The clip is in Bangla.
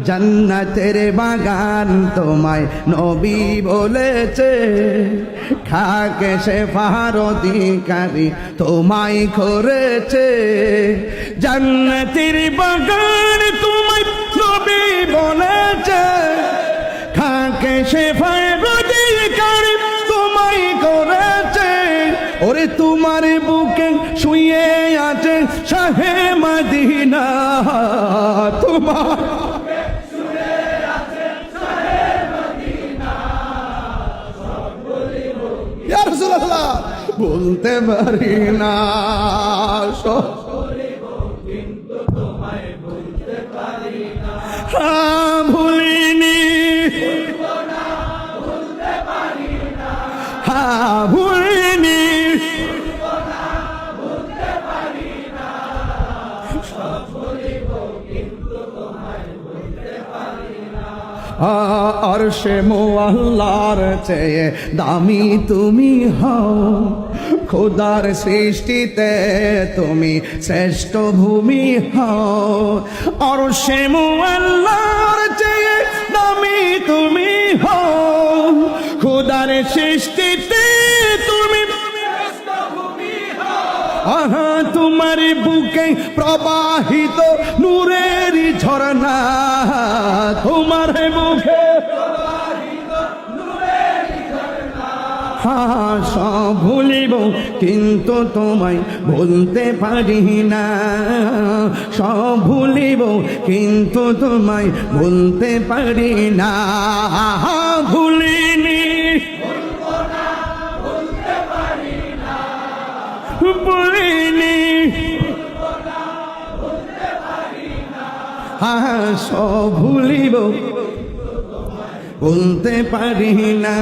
জান্নাতের বাগান তোমায় নবী বলেছে, খাকে সে ফার অধিকারী তোমায় করেছে। জান্নাতের বাগান তোমায় নবী বলেছে, খাকে সে ফার অধিকারী তোমায় করেছে। ওরে তোমার বুকে শুয়ে আছে শাহে মদিনা, তোমার ইয়া রাসূলুল্লাহ বলতে পারি না, ভুলিনি, ভুলিনি, আরশে মুআল্লার চেয়ে দামি তুমি হও, খোদার সৃষ্টিতে তুমি শ্রেষ্ঠ ভূমি হও। আরশে মুআল্লার চেয়ে দামি তুমি হও, খোদার সৃষ্টিতে তুমি শ্রেষ্ঠ ভূমি হও। আহা তোমার বুকে প্রবাহিত নূরের ঝরনা, তোমার বুকে প্রবাহিত নূরের ঝরনা। হ্যাঁ সব ভুলিব কিন্তু তোমায় ভুলতে পারি না, সব ভুলিব কিন্তু তোমায় ভুলতে পারি না। ভুলিনি, ভুলিনি, হ্যাঁ সব ভুলিব বলতে পারি না।